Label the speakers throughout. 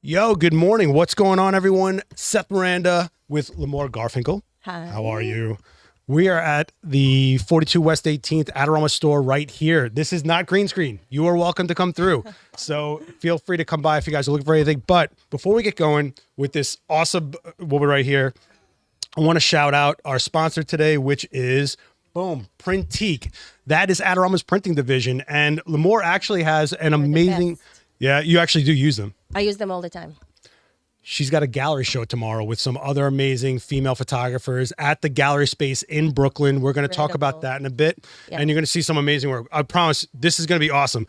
Speaker 1: Yo, good morning. What's going on, everyone? Seth Miranda with Limor Garfinkle.
Speaker 2: Hi.
Speaker 1: How are you? We are at the 42 West 18th Adorama store right here. This is not green screen. You are welcome to come through. So feel free to come by if you guys are looking for anything. But before we get going with this awesome woman right here, I want to shout out our sponsor today, which is, boom, Printique. That is Adorama's printing division. And Limor actually has an amazing... Yeah, you actually do use them.
Speaker 2: I use them all the time.
Speaker 1: She's got a gallery show tomorrow with some other amazing female photographers at the gallery space in Brooklyn. We're going to talk about that in a bit. Yep. And you're going to see some amazing work. I promise this is going to be awesome.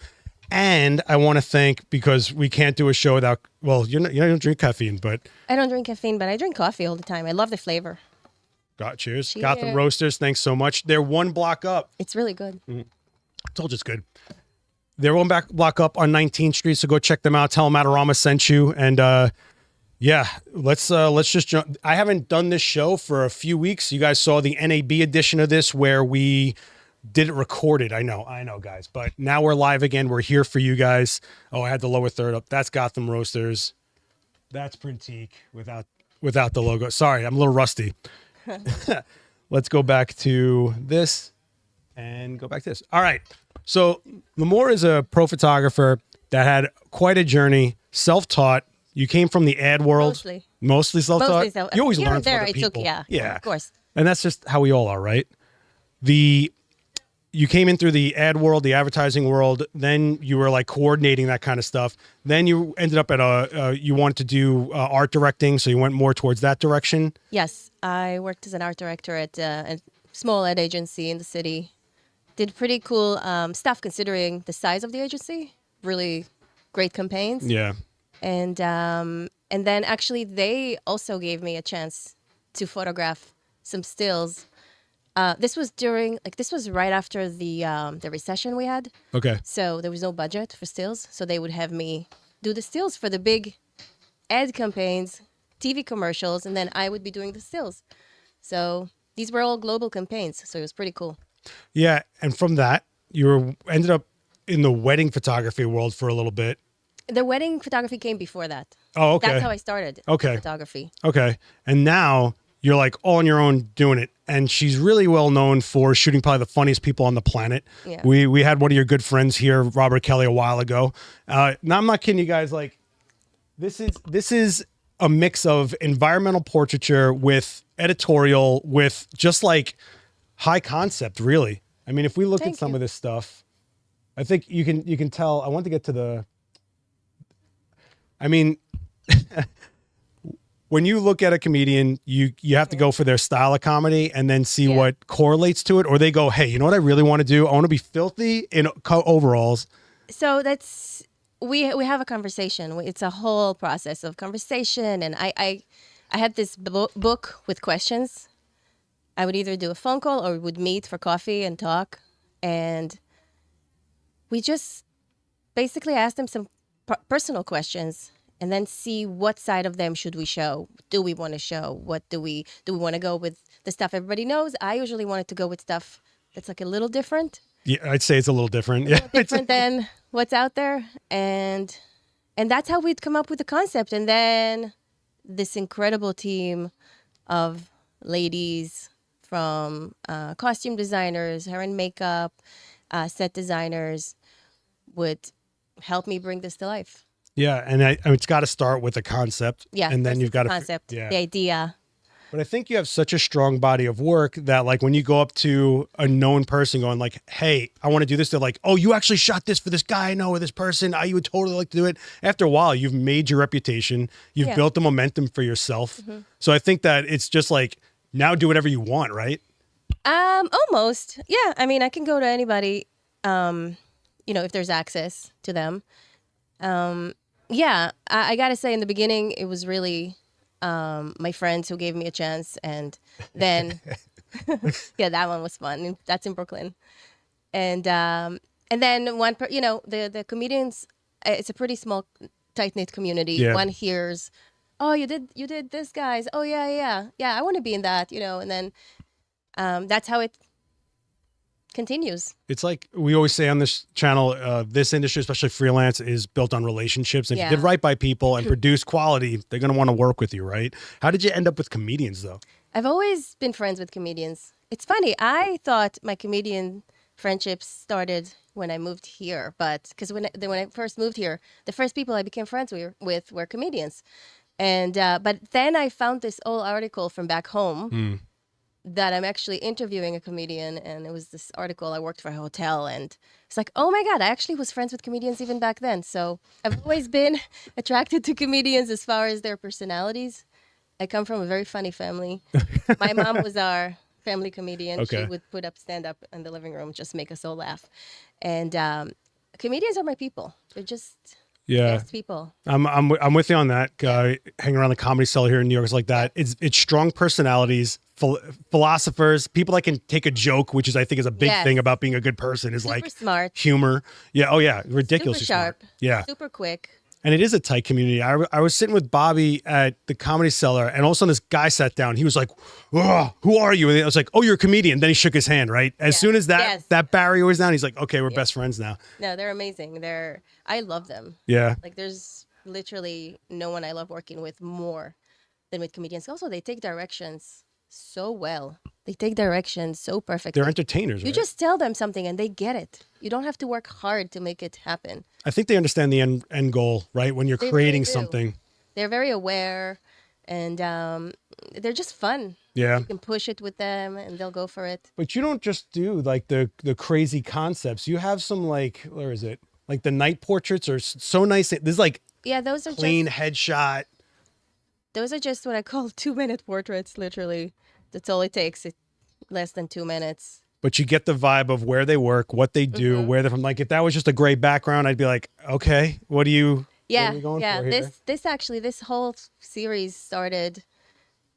Speaker 1: And I want to thank, because we can't do a show without, well, you don't drink caffeine, but...
Speaker 2: I don't drink caffeine, but I drink coffee all the time. I love the flavor.
Speaker 1: Cheers. Gotham Roasters, thanks so much. They're one block up.
Speaker 2: It's really good.
Speaker 1: I told you it's good. They're one block up on 19th Street, so go check them out. Tell them Adorama sent you. And yeah, let's just jump. I haven't done this show for a few weeks. You guys saw the NAB edition of this where we did it recorded. I know, guys. But now we're live again. We're here for you guys. Oh, I had the lower third up. That's Gotham Roasters. That's Printique without the logo. Sorry, I'm a little rusty. Let's go back to this and go back to this. All right. So Limor is a pro photographer that had quite a journey, self-taught. You came from the ad world. Mostly self-taught. You always learn from other people.
Speaker 2: Yeah, of course.
Speaker 1: And that's just how we all are, right? You came in through the ad world, the advertising world. Then you were like coordinating that kind of stuff. Then you ended up at you wanted to do art directing, so you went more towards that direction.
Speaker 2: Yes, I worked as an art director at a small ad agency in the city. Did pretty cool stuff considering the size of the agency. Really great campaigns.
Speaker 1: Yeah.
Speaker 2: And then actually they also gave me a chance to photograph some stills. This was right after the recession we had.
Speaker 1: Okay.
Speaker 2: So there was no budget for stills. So they would have me do the stills for the big ad campaigns, TV commercials, and then I would be doing the stills. So these were all global campaigns. So it was pretty cool.
Speaker 1: Yeah, and from that, you ended up in the wedding photography world for a little bit.
Speaker 2: The wedding photography came before that.
Speaker 1: Oh, okay.
Speaker 2: That's how I started photography.
Speaker 1: Okay, and now you're like all on your own doing it. And she's really well known for shooting probably the funniest people on the planet. Yeah. We had one of your good friends here, Robert Kelly, a while ago. Now, I'm not kidding you guys. Like, this is a mix of environmental portraiture with editorial, with just like high concept, really. I mean, if we look at some of this stuff, I think you can tell. I want to get to the. I mean, when you look at a comedian, you have to go for their style of comedy and then see what correlates to it, or they go, hey, you know what I really want to do? I want to be filthy in overalls.
Speaker 2: So that's we have a conversation. It's a whole process of conversation, and I had this book with questions. I would either do a phone call or we would meet for coffee and talk. And we just basically asked them some personal questions and then see what side of them should we show. Do we want to show? What do we want to go with the stuff everybody knows? I usually wanted to go with stuff that's like a little different.
Speaker 1: Yeah, I'd say it's a little different. Yeah,
Speaker 2: different than what's out there. And that's how we'd come up with the concept. And then this incredible team of ladies from costume designers, hair and makeup, set designers would help me bring this to life.
Speaker 1: Yeah, and it's got to start with a concept.
Speaker 2: Yeah,
Speaker 1: and then you've got
Speaker 2: concept, the idea.
Speaker 1: But I think you have such a strong body of work that, like, when you go up to a known person going like, hey, I want to do this, they're like, oh, you actually shot this for this guy I know or this person. You would totally like to do it. After a while, you've made your reputation. You've built the momentum for yourself. Mm-hmm. So I think that it's just like, now do whatever you want, right?
Speaker 2: Almost. Yeah. I mean, I can go to anybody, if there's access to them. Yeah, I got to say in the beginning, it was really my friends who gave me a chance. And then, yeah, that one was fun. That's in Brooklyn. And then the comedians, it's a pretty small, tight-knit community. Yeah. One hears, oh, you did this, guys. Oh, yeah, I want to be in that, and then that's how it continues.
Speaker 1: It's like we always say on this channel, this industry, especially freelance, is built on relationships. If you did right by people and produce quality, they're going to want to work with you, right? How did you end up with comedians, though?
Speaker 2: I've always been friends with comedians. It's funny. I thought my comedian friendships started when I moved here, but because when I first moved here, the first people I became friends with were comedians. And but then I found this old article from back home that I'm actually interviewing a comedian, and it was this article. I worked for a hotel, and it's like, oh my God, I actually was friends with comedians even back then. So I've always been attracted to comedians as far as their personalities. I come from a very funny family. My mom was our family comedian.
Speaker 1: Okay.
Speaker 2: She would put up stand-up in the living room, just make us all laugh. And comedians are my people. They're just best people.
Speaker 1: I'm with you on that. Hanging around the comedy cellar here in New York is like that. It's strong personalities, philosophers, people that can take a joke, which is I think is a big thing about being a good person. Is
Speaker 2: super
Speaker 1: like
Speaker 2: smart,
Speaker 1: humor. Yeah. Oh yeah, ridiculously
Speaker 2: super sharp.
Speaker 1: Smart. Yeah.
Speaker 2: Super quick.
Speaker 1: And it is a tight community. I was sitting with Bobby at the Comedy Cellar, and all of a sudden this guy sat down. He was like, "Who are you?" And I was like, "Oh, you're a comedian." Then he shook his hand. Right as soon as that barrier was down, he's like, "Okay, we're best friends now."
Speaker 2: No, they're amazing. I love them.
Speaker 1: Yeah.
Speaker 2: Like there's literally no one I love working with more than with comedians. Also, they take directions so well. They take directions so perfectly.
Speaker 1: They're entertainers.
Speaker 2: You just tell them something and they get it. You don't have to work hard to make it happen.
Speaker 1: I think they understand the end goal, right? When you're creating something.
Speaker 2: They're very aware, and they're just fun.
Speaker 1: Yeah.
Speaker 2: You can push it with them and they'll go for it.
Speaker 1: But you don't just do like the crazy concepts. You have some like, where is it? Like the night portraits are so nice. This is like
Speaker 2: those are
Speaker 1: clean headshot.
Speaker 2: Those are just what I call 2-minute portraits, literally. That's all it takes. It's less than 2 minutes. But
Speaker 1: you get the vibe of where they work, what they do, where they're from. Like if that was just a gray background, I'd be like, okay, what are you going for here?
Speaker 2: This whole series started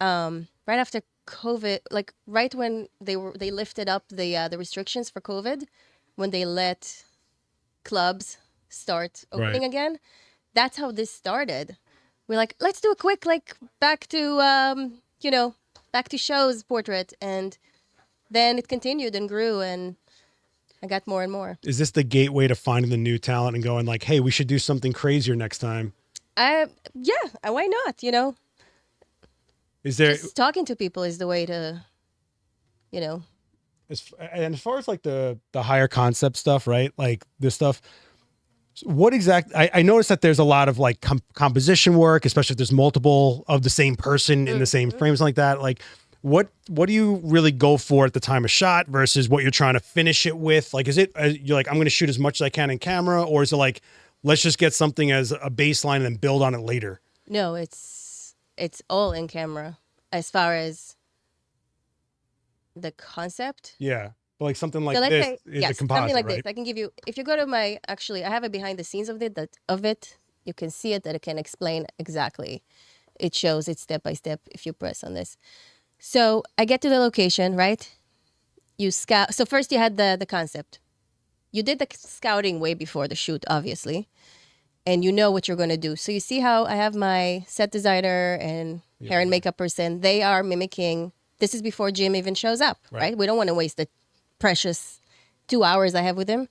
Speaker 2: right after COVID, like right when they lifted up the restrictions for COVID, when they let clubs start opening again. That's how this started. We're like, let's do a quick back to shows portrait, and then it continued and grew, and I got more and more.
Speaker 1: Is this the gateway to finding the new talent and going like, hey, we should do something crazier next time?
Speaker 2: Yeah, why not?
Speaker 1: Is there
Speaker 2: just talking to people is the way to,
Speaker 1: as far as like the higher concept stuff, right? Like this stuff. What exactly? I noticed that there's a lot of like composition work, especially if there's multiple of the same person in the same frames like that. Like, what do you really go for at the time of shot versus what you're trying to finish it with? Like, is it you're like, I'm going to shoot as much as I can in camera, or is it like, let's just get something as a baseline and then build on it later?
Speaker 2: No, it's all in camera as far as the concept.
Speaker 1: Yeah. Like something like this is a composite,
Speaker 2: something like
Speaker 1: right?
Speaker 2: this. I can give you, if you go to I have a behind the scenes of it. You can see it, that it can explain exactly. It shows it step by step if you press on this. So I get to the location, right? You scout. So first you had the concept. You did the scouting way before the shoot, obviously. And you know what you're going to do. So you see how I have my set designer and hair and makeup person. They are mimicking. This is before Jim even shows up, right? We don't want to waste the precious 2 hours I have with him.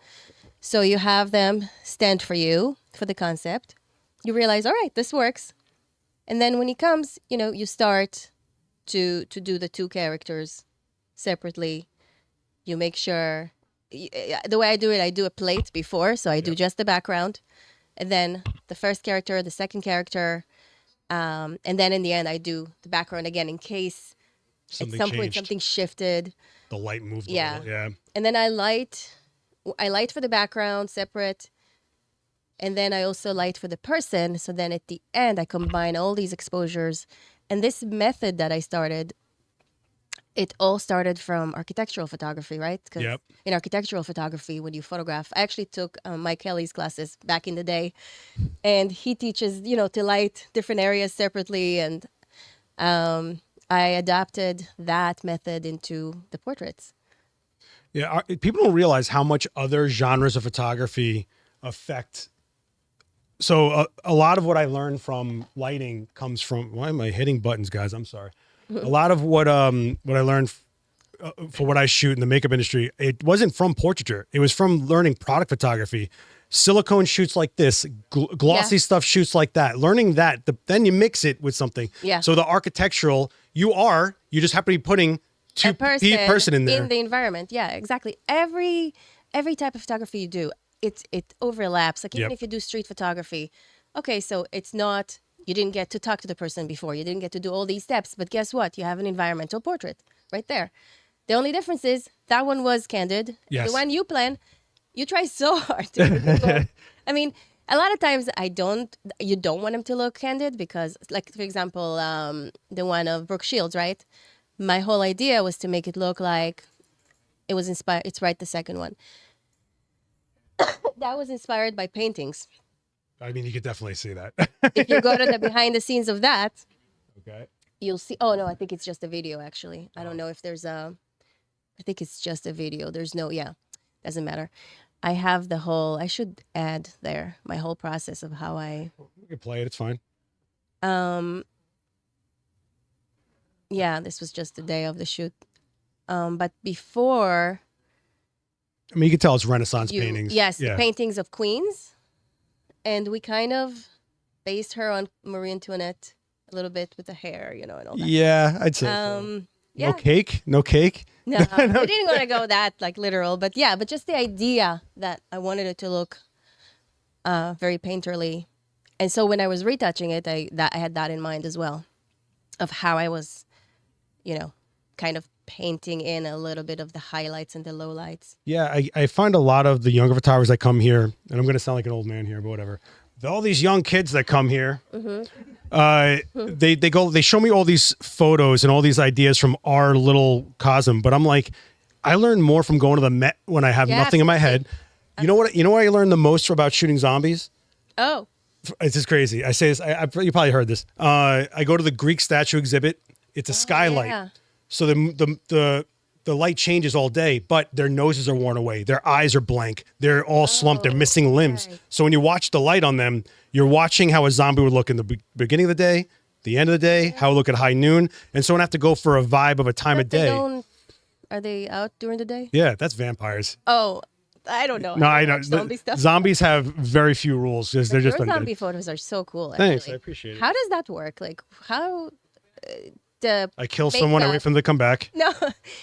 Speaker 2: So you have them stand for you for the concept. You realize, all right, this works. And then when he comes, you start to do the two characters separately. You make sure, the way I do it, I do a plate before. So I do just the background. And then the first character, the second character. And then in the end, I do the background again in case at some point something shifted.
Speaker 1: The light moved a little, yeah.
Speaker 2: And then I light for the background separate. And then I also light for the person. So then at the end, I combine all these exposures. And this method that I started, it all started from architectural photography, right? Because in architectural photography, when you photograph, I actually took Mike Kelly's classes back in the day. And he teaches, to light different areas separately. And I adapted that method into the portraits.
Speaker 1: Yeah, people don't realize how much other genres of photography affect. So a lot of what I learned from lighting comes from, why am I hitting buttons, guys? I'm sorry. A lot of what I learned for what I shoot in the makeup industry, it wasn't from portraiture. It was from learning product photography. Silicone shoots like this, glossy stuff shoots like that. Learning that, then you mix it with something.
Speaker 2: Yeah.
Speaker 1: So the architectural, you just happen to be putting two person in there.
Speaker 2: In the environment. Yeah, exactly. Every type of photography you do, it overlaps. Like even if you do street photography, okay, so it's not, you didn't get to talk to the person before. You didn't get to do all these steps. But guess what? You have an environmental portrait right there. The only difference is that one was candid.
Speaker 1: Yes.
Speaker 2: The one you plan, you try so hard to I mean, a lot of times you don't want them to look candid because, like, for example, the one of Brooke Shields, right? My whole idea was to make it look like it was inspired. It's right, the second one. That was inspired by paintings.
Speaker 1: I mean, you could definitely see that.
Speaker 2: If you go to the behind the scenes of that,
Speaker 1: okay,
Speaker 2: you'll see. Oh, no, I think it's just a video, actually. I don't know if there's I think it's just a video. There's no, doesn't matter. I have I should add there my whole process of how
Speaker 1: we can play it. It's fine.
Speaker 2: Yeah, this was just the day of the shoot. But before.
Speaker 1: I mean, you can tell it's Renaissance paintings.
Speaker 2: Yes, the paintings of queens. And we kind of based her on Marie Antoinette a little bit with the hair, and all that.
Speaker 1: Yeah, I'd say so.
Speaker 2: Yeah.
Speaker 1: No cake? No cake?
Speaker 2: No, we didn't want to go that like literal, but just the idea that I wanted it to look very painterly. And so when I was retouching it, I had that in mind as well, of how I was, kind of painting in a little bit of the highlights and the lowlights. Yeah,
Speaker 1: I find a lot of the younger photographers that come here, and I'm going to sound like an old man here, but whatever. All these young kids that come here, they show me all these photos and all these ideas from our little cosm, but I'm like, I learn more from going to the Met when I have nothing in my head. You know what I learned the most about shooting zombies?
Speaker 2: Oh.
Speaker 1: It's just crazy. I say this, you probably heard this. I go to the Greek statue exhibit. It's a skylight. Yeah. So the light changes all day, but their noses are worn away. Their eyes are blank. They're all slumped. They're missing limbs. Right. So when you watch the light on them, you're watching how a zombie would look in the beginning of the day, the end of the day, how it would look at high noon. And so I have to go for a vibe of a time of day.
Speaker 2: Are they out during the day?
Speaker 1: Yeah, that's vampires.
Speaker 2: Oh, I don't know.
Speaker 1: No, I know. Zombie stuff. Zombies have very few rules. They're just
Speaker 2: your zombie photos are so cool. Actually.
Speaker 1: Thanks, I appreciate it.
Speaker 2: How does that work? Like, how...
Speaker 1: I kill someone and wait for them to come back.
Speaker 2: No,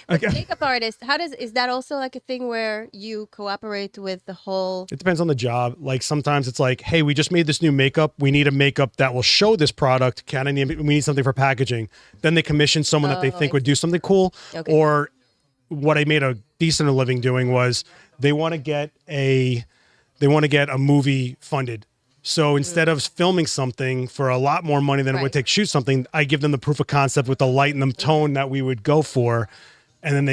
Speaker 2: but makeup artist, is that also like a thing where you cooperate with the whole?
Speaker 1: It depends on the job. Like sometimes it's like, hey, we just made this new makeup. We need a makeup that will show this product. We need something for packaging. Then they commission someone that they think would do something cool. Okay. Or what I made a decent living doing was they want to get a movie funded. So instead of filming something for a lot more money than it would take to shoot something, I give them the proof of concept with the light and the tone that we would go for, and then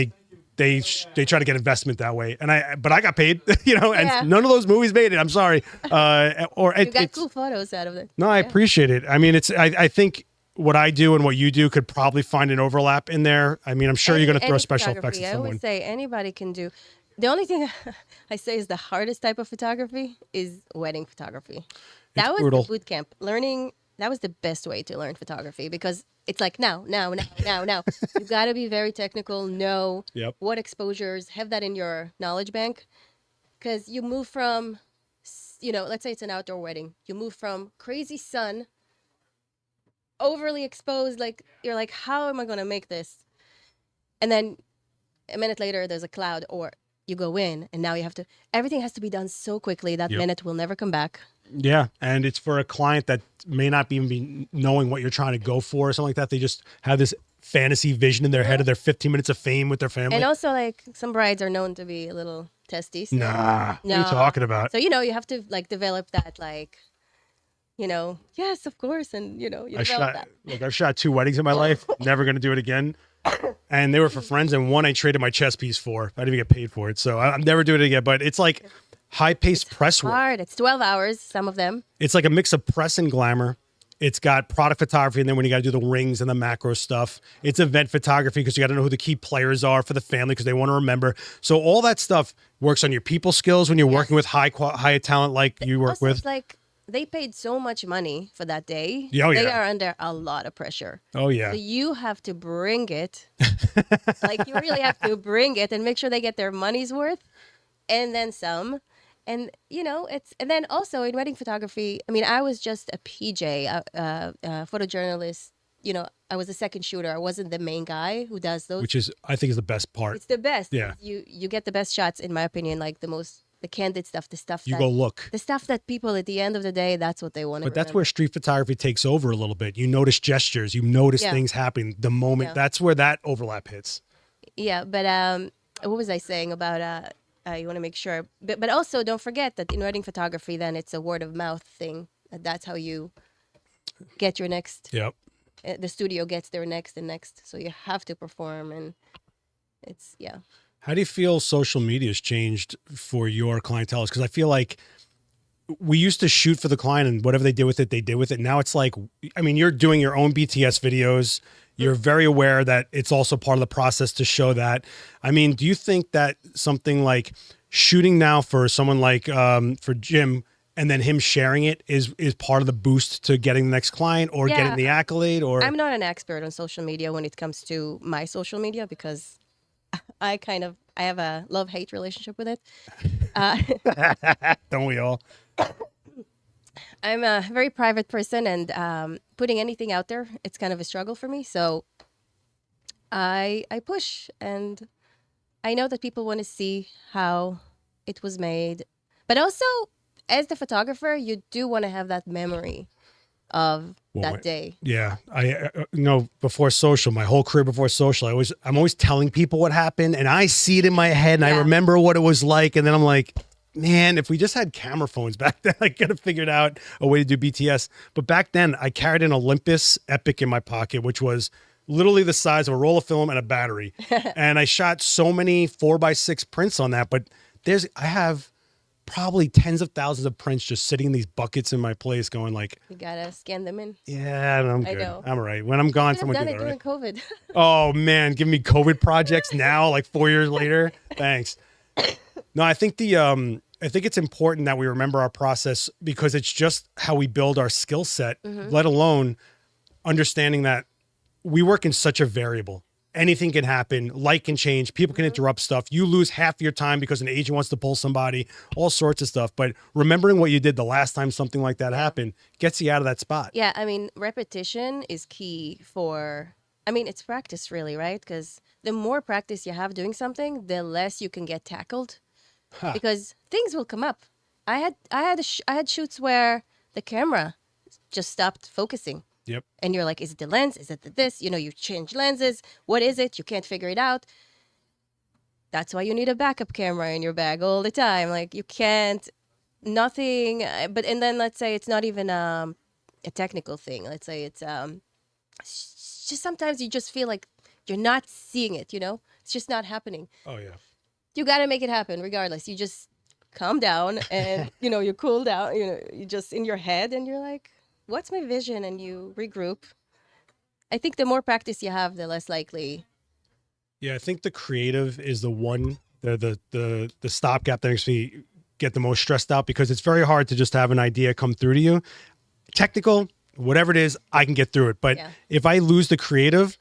Speaker 1: they try to get investment that way. But I got paid, and none of those movies made it. I'm sorry.
Speaker 2: You got cool photos out of it.
Speaker 1: No, I appreciate it. I mean, I think what I do and what you do could probably find an overlap in there. I mean, I'm sure you're going to throw special effects at someone.
Speaker 2: I always say anybody can do. The only thing I say is the hardest type of photography is wedding photography. That was brutal. The boot camp. Learning, that was the best way to learn photography because it's like now. You got to be very technical, know what exposures, have that in your knowledge bank. Because you move from, let's say it's an outdoor wedding. You move from crazy sun, overly exposed, like you're like, how am I going to make this? And then a minute later, there's a cloud or... You go in and now everything has to be done so quickly that minute will never come back.
Speaker 1: Yeah. And it's for a client that may not even be knowing what you're trying to go for or something like that. They just have this fantasy vision in their head of their 15 minutes of fame with their family.
Speaker 2: And also like some brides are known to be a little testy. So.
Speaker 1: Nah. What are you talking about?
Speaker 2: So, you have to like develop that yes, of course. And, you develop that.
Speaker 1: Look, I've shot 2 weddings in my life. Never going to do it again. And they were for friends, and one I traded my chess piece for. I didn't even get paid for it, so I'm never doing it again. But it's like high-paced press work.
Speaker 2: Hard. It's 12 hours, some of them.
Speaker 1: It's like a mix of press and glamour. It's got product photography, and then when you got to do the rings and the macro stuff. It's event photography because you got to know who the key players are for the family because they want to remember. So all that stuff works on your people skills when you're working with high talent like you work
Speaker 2: also,
Speaker 1: with.
Speaker 2: It's like they paid so much money for that day.
Speaker 1: Yeah, oh,
Speaker 2: They
Speaker 1: yeah.
Speaker 2: are under a lot of pressure.
Speaker 1: Oh, yeah.
Speaker 2: So you have to bring it. Like, you really have to bring it and make sure they get their money's worth and then some. And, you know, and then also in wedding photography, I mean, I was just a PJ, photojournalist. You know, I was the second shooter. I wasn't the main guy who does those.
Speaker 1: Which is, I think, is the best part.
Speaker 2: It's the best.
Speaker 1: Yeah.
Speaker 2: You get the best shots, in my opinion, like the candid stuff, the stuff
Speaker 1: You go look.
Speaker 2: the stuff that people at the end of the day, that's what they want to
Speaker 1: But that's where street photography takes over a little bit. You notice gestures, you notice things happening the moment.
Speaker 2: Yeah.
Speaker 1: That's where that overlap hits.
Speaker 2: Yeah, but what was I saying about you want to make sure, but also don't forget that in wedding photography, then it's a word of mouth thing. That's how you get your next.
Speaker 1: Yep.
Speaker 2: The studio gets their next and next, so you have to perform, and it's
Speaker 1: How do you feel social media has changed for your clientele? Because I feel like we used to shoot for the client and whatever they did with it, they did with it. Now it's like, I mean, you're doing your own BTS videos. You're very aware that it's also part of the process to show that. I mean, do you think that something like shooting now for someone like for Jim and then him sharing it is part of the boost to getting the next client or getting the accolade? Or
Speaker 2: I'm not an expert on social media when it comes to my social media because I have a love-hate relationship with it.
Speaker 1: Don't we all?
Speaker 2: I'm a very private person, and putting anything out there, it's kind of a struggle for me. So I push, and I know that people want to see how it was made. But also, as the photographer, you do want to have that memory of that day.
Speaker 1: Yeah. I know before social, my whole career before social, I'm always telling people what happened, and I see it in my head and I remember what it was like. And then I'm like, man, if we just had camera phones back then, I could have figured out a way to do BTS. But back then I carried an Olympus Epic in my pocket, which was literally the size of a roll of film and a battery. And I shot so many 4x6 prints on that, but I have probably tens of thousands of prints just sitting in these buckets in my place going like,
Speaker 2: you gotta scan them in.
Speaker 1: yeah, I'm good.
Speaker 2: I know.
Speaker 1: I'm all right. When I'm gone, someone
Speaker 2: done
Speaker 1: do
Speaker 2: it
Speaker 1: that,
Speaker 2: during
Speaker 1: right?
Speaker 2: COVID.
Speaker 1: Oh man, give me COVID projects now, like 4 years later. Thanks. No, I think it's important that we remember our process because it's just how we build our skill set, let alone understanding that we work in such a variable. Anything can happen. Light can change. People can interrupt stuff. You lose half your time because an agent wants to pull somebody, all sorts of stuff. But remembering what you did the last time something like that happened gets you out of that spot.
Speaker 2: Yeah, I mean, repetition is key it's practice really, right? Because the more practice you have doing something, the less you can get tackled. Because things will come up. I had shoots where the camera just stopped focusing.
Speaker 1: Yep.
Speaker 2: And you're like, is it the lens? Is it this? You know, you change lenses. What is it? You can't figure it out. That's why you need a backup camera in your bag all the time. Like, you can't, nothing. And then let's say it's not even a technical thing. Let's say it's just sometimes you just feel like you're not seeing it, you know? It's just not happening.
Speaker 1: Oh, yeah.
Speaker 2: You got to make it happen regardless. You just calm down and, you cool down. You just in your head and you're like, what's my vision? And you regroup. I think the more practice you have, the less likely.
Speaker 1: Yeah, I think the creative is the one, the stopgap that makes me get the most stressed out because it's very hard to just have an idea come through to you. Technical, whatever it is, I can get through it. But if I lose the creative,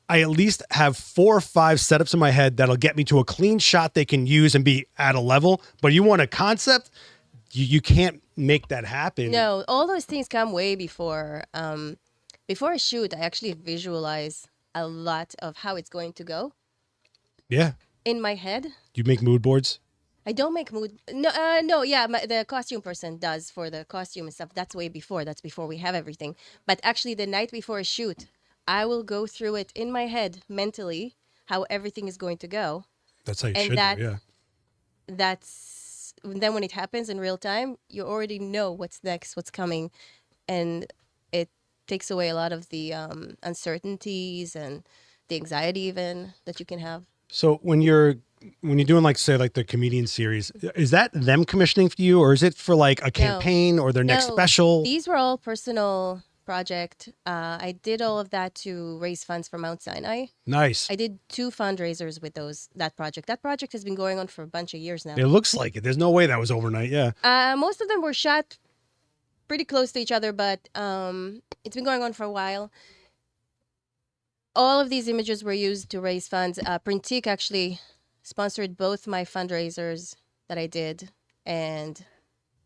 Speaker 1: I at least have 4 or 5 setups in my head that'll get me to a clean shot they can use and be at a level. But you want a concept, you can't make that happen.
Speaker 2: No, all those things come way before. Before I shoot, I actually visualize a lot of how it's going to go.
Speaker 1: Yeah.
Speaker 2: In my head.
Speaker 1: Do you make mood boards?
Speaker 2: I don't make mood. No, the costume person does for the costume and stuff. That's way before. That's before we have everything. But actually, the night before a shoot, I will go through it in my head mentally, how everything is going to go.
Speaker 1: That's how you should do, yeah.
Speaker 2: Then when it happens in real time, you already know what's next, what's coming. And it takes away a lot of the uncertainties and the anxiety even that you can have.
Speaker 1: So when you're doing like, say, like the comedian series, is that them commissioning for you or is it for like a campaign or their next special?
Speaker 2: These were all personal project. I did all of that to raise funds for Mount Sinai.
Speaker 1: Nice.
Speaker 2: I did 2 fundraisers with that project. That project has been going on for a bunch of years now.
Speaker 1: It looks like it. There's no way that was overnight. Yeah.
Speaker 2: Most of them were shot pretty close to each other, but it's been going on for a while. All of these images were used to raise funds. Printique actually sponsored both my fundraisers that I did, and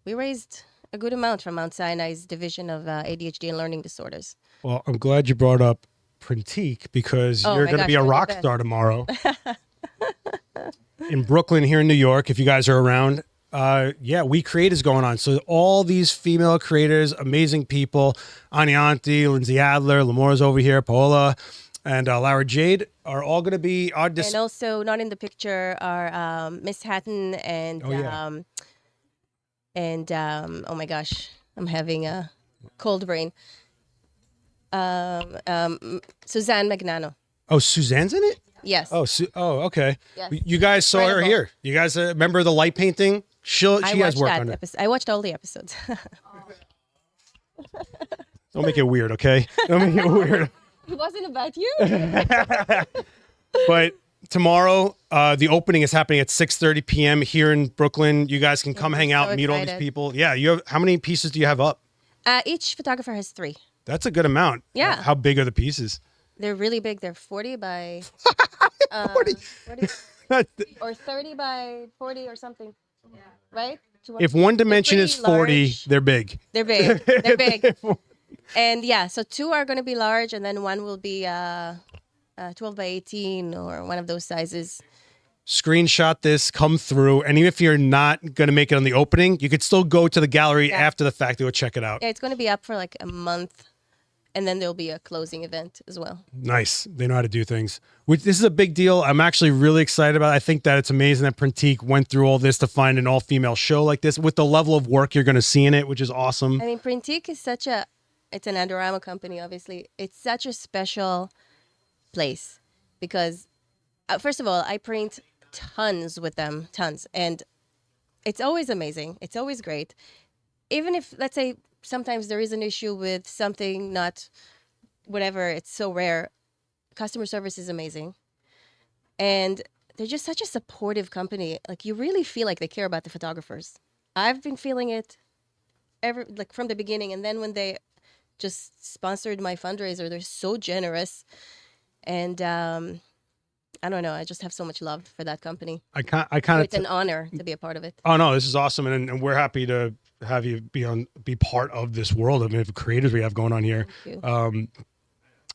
Speaker 2: we raised a good amount from Mount Sinai's division of ADHD and Learning Disorders.
Speaker 1: Well, I'm glad you brought up Printique because you're going to be a rock star tomorrow in Brooklyn here in New York. If you guys are around, We Create is going on. So all these female creators, amazing people, Anianti, Lindsay Adler, Limor's over here, Paola, and Lara Jade are all going to be on
Speaker 2: And also not in the picture are Miss Hatton and oh my gosh, I'm having a cold brain. Suzanne Magnano.
Speaker 1: Oh, Suzanne's in it?
Speaker 2: Yes.
Speaker 1: Oh, okay.
Speaker 2: Yes.
Speaker 1: You guys saw her here. You guys remember the light painting? She has worked on it.
Speaker 2: I watched all the episodes.
Speaker 1: Don't make it weird, okay? Don't make it weird.
Speaker 2: It wasn't about you.
Speaker 1: But tomorrow, the opening is happening at 6:30 p.m. here in Brooklyn. You guys can come hang out,
Speaker 2: so
Speaker 1: meet all these people. Yeah, you have how many pieces do you have up?
Speaker 2: Each photographer has 3.
Speaker 1: That's a good amount.
Speaker 2: Yeah.
Speaker 1: How big are the pieces?
Speaker 2: They're really big. They're 40 by
Speaker 1: 40.
Speaker 2: 40 or 30 by 40 or something. Yeah. Right?
Speaker 1: If one dimension is 40,
Speaker 2: large.
Speaker 1: They're big.
Speaker 2: They're big. They're big. And yeah, so 2 are going to be large, and then 1 will be 12 by 18 or one of those sizes.
Speaker 1: Screenshot this, come through, and even if you're not going to make it on the opening, you could still go to the gallery after the fact to go check it out.
Speaker 2: Yeah, it's going to be up for like a month, and then there'll be a closing event as well.
Speaker 1: Nice. They know how to do things. This is a big deal. I'm actually really excited about it. I think that it's amazing that Printique went through all this to find an all-female show like this with the level of work you're going to see in it, which is awesome.
Speaker 2: I mean, Printique is it's an Adorama company, obviously. It's such a special place because, first of all, I print tons with them, tons. And it's always amazing. It's always great. Even if, let's say, sometimes there is an issue with something, not whatever, it's so rare. Customer service is amazing. And they're just such a supportive company. Like, you really feel like they care about the photographers. I've been feeling it from the beginning. And then when they just sponsored my fundraiser, they're so generous. And I don't know. I just have so much love for that company. It's an honor to be a part of it.
Speaker 1: Oh no, this is awesome, and we're happy to have you be part of this world of creators we have going on here. I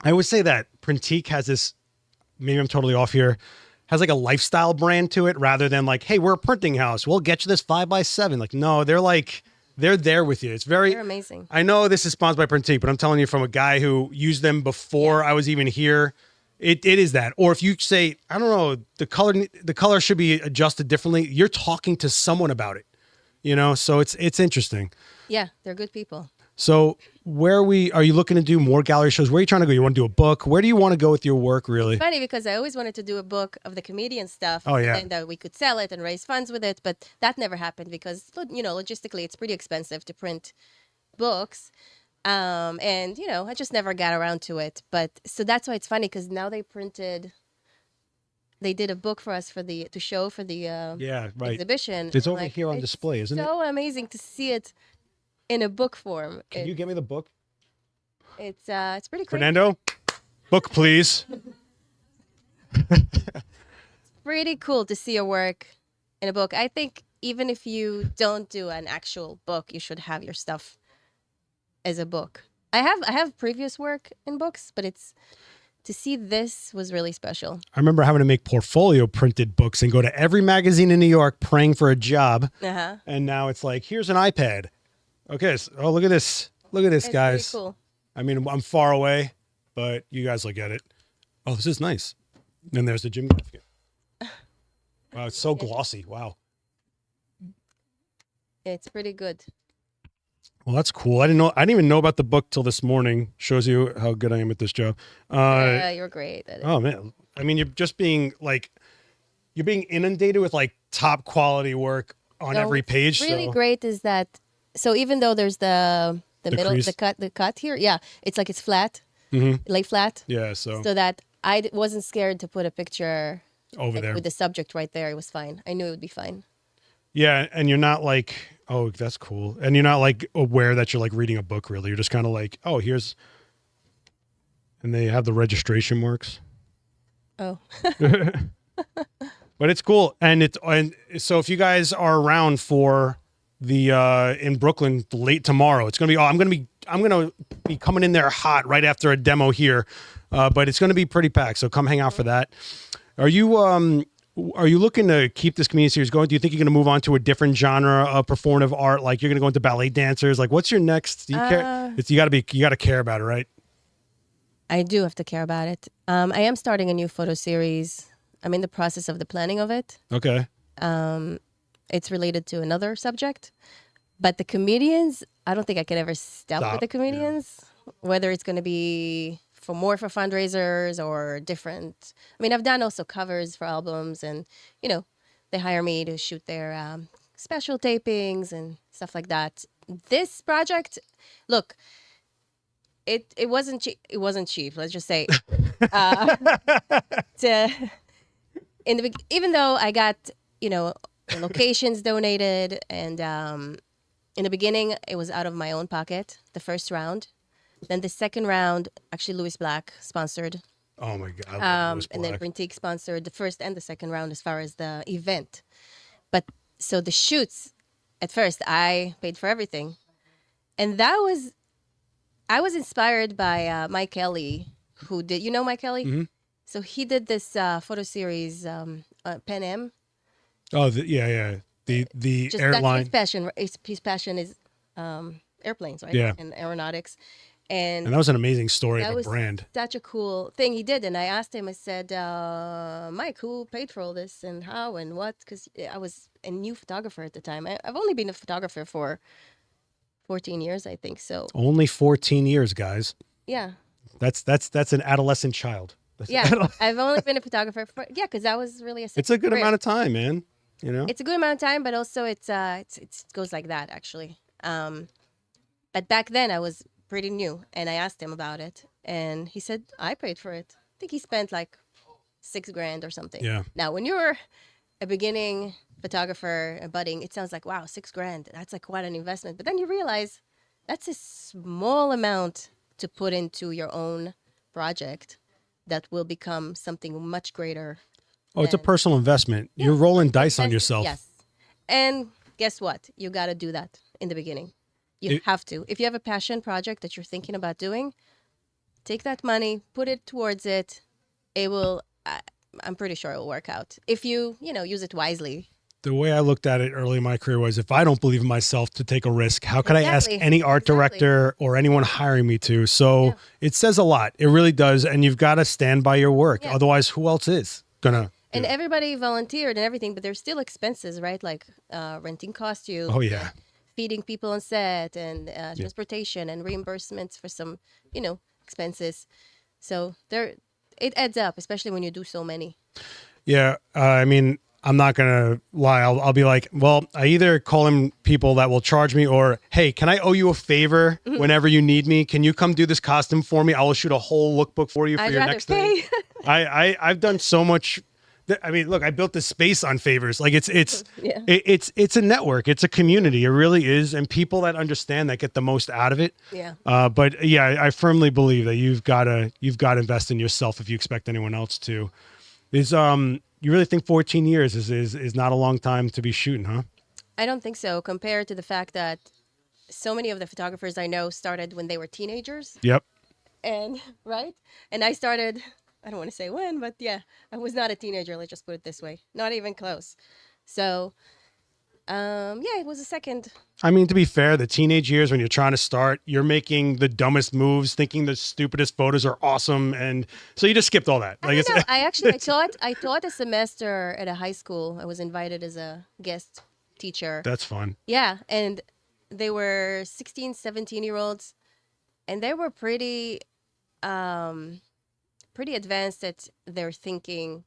Speaker 1: always say that Printique has this. Maybe I'm totally off here. Has like a lifestyle brand to it, rather than like, hey, we're a printing house. We'll get you this 5x7. Like, no, they're there with you.
Speaker 2: They're amazing.
Speaker 1: I know this is sponsored by Printique, but I'm telling you from a guy who used them before I was even here. It is that. Or if you say, I don't know, the color should be adjusted differently, you're talking to someone about it. So it's interesting.
Speaker 2: Yeah, they're good people.
Speaker 1: So are you looking to do more gallery shows? Where are you trying to go? You want to do a book? Where do you want to go with your work, really?
Speaker 2: It's funny because I always wanted to do a book of the comedian stuff.
Speaker 1: Oh, yeah.
Speaker 2: And that we could sell it and raise funds with it. But that never happened because, logistically, it's pretty expensive to print books. And, I just never got around to it. But so that's why it's funny because now they did a book for us to show for the exhibition.
Speaker 1: It's over here on display, isn't it?
Speaker 2: It's so amazing to see it in a book form.
Speaker 1: Can you get me the book?
Speaker 2: It's pretty cool.
Speaker 1: Fernando, book, please.
Speaker 2: It's pretty cool to see your work in a book. I think even if you don't do an actual book, you should have your stuff as a book. I have previous work in books, but to see this was really special.
Speaker 1: I remember having to make portfolio printed books and go to every magazine in New York praying for a job.
Speaker 2: Uh-huh.
Speaker 1: And now it's like, here's an iPad. Okay, so, look at this. Look at this, guys.
Speaker 2: Pretty cool.
Speaker 1: I mean, I'm far away, but you guys look at it. Oh, this is nice. And there's the gym graphic. Wow, it's so glossy. Wow.
Speaker 2: It's pretty good.
Speaker 1: Well, that's cool. I didn't even know about the book till this morning. Shows you how good I am at this job.
Speaker 2: You're great at it.
Speaker 1: Oh man, I mean, you're being inundated with like top quality work on every page.
Speaker 2: What's really great is that. So even though there's the middle,
Speaker 1: crease.
Speaker 2: the cut here, yeah, it's like it's flat, lay flat.
Speaker 1: Yeah, so
Speaker 2: that I wasn't scared to put a picture
Speaker 1: over there
Speaker 2: with the subject right there. It was fine. I knew it would be fine.
Speaker 1: Yeah, and you're not like Oh, that's cool. And you're not like aware that you're like reading a book, really. You're just kind of like, oh, here's, and they have the registration marks.
Speaker 2: Oh.
Speaker 1: But it's cool. And so if you guys are around for the in Brooklyn late tomorrow, it's gonna be. I'm gonna be coming in there hot right after a demo here, but it's gonna be pretty packed. So come hang out for that. Are you looking to keep this community series going? Do you think you're gonna move on to a different genre of performative art? Like you're gonna go into ballet dancers? Like what's your next? Do you care? You gotta care about it, right?
Speaker 2: I do have to care about it. I am starting a new photo series. I'm in the process of the planning of it.
Speaker 1: Okay.
Speaker 2: It's related to another subject, but the comedians, I don't think I could ever stop with the comedians, whether it's going to be for fundraisers or different. I mean, I've done also covers for albums and, they hire me to shoot their special tapings and stuff like that. This project, look, it wasn't cheap. It wasn't cheap. Let's just say, even though I got, the locations donated, and in the beginning it was out of my own pocket, the first round. Then the second round, actually Louis Black sponsored.
Speaker 1: Oh my God. I love Louis Black.
Speaker 2: And then Printique sponsored the first and the second round as far as the event. But so the shoots, at first I paid for everything. And I was inspired by Mike Kelly, who did, Mike Kelly? Mm-hmm. So he did this photo series, Pan Am.
Speaker 1: Oh, yeah. The airline.
Speaker 2: That's his passion. His passion is airplanes, right?
Speaker 1: Yeah.
Speaker 2: And aeronautics. And
Speaker 1: that was an amazing story of a brand.
Speaker 2: Such a cool thing he did. And I asked him, I said, Mike, who paid for all this and how and what? Because I was a new photographer at the time. I've only been a photographer for 14 years, I think. So
Speaker 1: only 14 years, guys.
Speaker 2: Yeah.
Speaker 1: That's an adolescent child.
Speaker 2: I've only been a photographer because that was really
Speaker 1: it's a good amount of time, man.
Speaker 2: It's a good amount of time, but also it goes like that actually. But back then I was pretty new, and I asked him about it, and he said I paid for it. I think he spent like $6,000 or something.
Speaker 1: Yeah.
Speaker 2: Now, when you're a beginning photographer, a budding, it sounds like wow, $6,000. That's like quite an investment. But then you realize that's a small amount to put into your own project that will become something much greater.
Speaker 1: Oh, it's a personal investment. You're rolling dice on yourself.
Speaker 2: Yes. And guess what? You got to do that in the beginning. You have to. If you have a passion project that you're thinking about doing, take that money, put it towards it. It will, I'm pretty sure it will work out. If you, use it wisely.
Speaker 1: The way I looked at it early in my career was, if I don't believe in myself to take a risk, how can I ask any art director or anyone hiring me to? So it says a lot. It really does. And you've got to stand by your work. Yeah. Otherwise, who else is gonna?
Speaker 2: And everybody volunteered and everything, but there's still expenses, right? Like renting costumes.
Speaker 1: Oh, yeah.
Speaker 2: Feeding people on set and transportation and reimbursements for some, expenses. So it adds up, especially when you do so many.
Speaker 1: Yeah. I mean, I'm not going to lie. I'll be like, well, I either call in people that will charge me, or, hey, can I owe you a favor whenever you need me? Can you come do this costume for me? I will shoot a whole lookbook for you for your next thing. I've done so much. I mean, look, I built this space on favors. Like it's a network. It's a community. It really is. And people that understand that get the most out of it.
Speaker 2: Yeah.
Speaker 1: But yeah, I firmly believe that you've got to invest in yourself if you expect anyone else to. You really think 14 years is not a long time to be shooting, huh?
Speaker 2: I don't think so, compared to the fact that so many of the photographers I know started when they were teenagers.
Speaker 1: Yep.
Speaker 2: And I started, I don't want to say when, but yeah, I was not a teenager. Let's just put it this way. Not even close. So, it was a second.
Speaker 1: I mean, to be fair, the teenage years when you're trying to start, you're making the dumbest moves, thinking the stupidest photos are awesome. And so you just skipped all that.
Speaker 2: I taught a semester at a high school. I was invited as a guest teacher.
Speaker 1: That's fun.
Speaker 2: Yeah. And they were 16, 17-year-olds, and they were pretty advanced at their thinking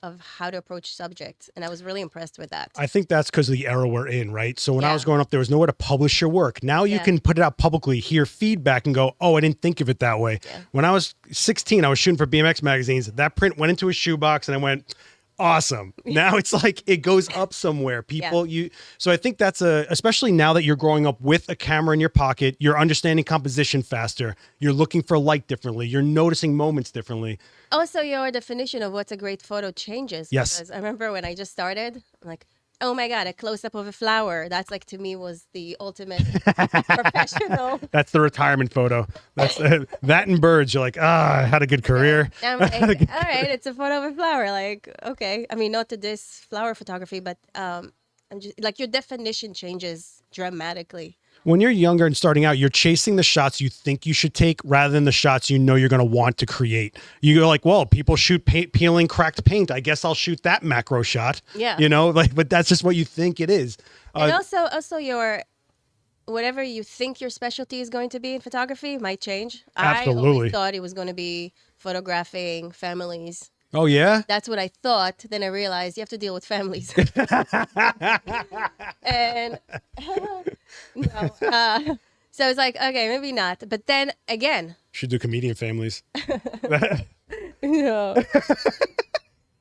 Speaker 2: of how to approach subjects, and I was really impressed with that.
Speaker 1: I think that's because of the era we're in, right? So when I was growing up, there was nowhere to publish your work. Now you can put it out publicly, hear feedback, and go, oh, I didn't think of it that way. Yeah. When I was 16, I was shooting for BMX magazines. That print went into a shoebox, and I went, awesome. Now it's like it goes up somewhere. People, so I think that's especially now that you're growing up with a camera in your pocket, you're understanding composition faster. You're looking for light differently. You're noticing moments differently.
Speaker 2: Also, your definition of what's a great photo changes.
Speaker 1: Yes.
Speaker 2: Because I remember when I just started, I'm like, oh my God, a close-up of a flower. That's like, to me, was the ultimate professional.
Speaker 1: That's the retirement photo. That's that and birds. You're like, I had a good career.
Speaker 2: I'm like, all right, it's a photo of a flower. Like, okay. I mean, not to this flower photography, but I'm just like, your definition changes dramatically.
Speaker 1: When you're younger and starting out, you're chasing the shots you think you should take rather than the shots you know you're going to want to create. You go like, well, people shoot peeling cracked paint. I guess I'll shoot that macro shot.
Speaker 2: Yeah.
Speaker 1: You know, like, but that's just what you think it is.
Speaker 2: And also your, whatever you think your specialty is going to be in photography might change.
Speaker 1: Absolutely.
Speaker 2: I always thought it was going to be photographing families.
Speaker 1: Oh, yeah?
Speaker 2: That's what I thought. Then I realized you have to deal with families. And no, so it's like, okay, maybe not. But then again,
Speaker 1: Should do comedian families.
Speaker 2: no.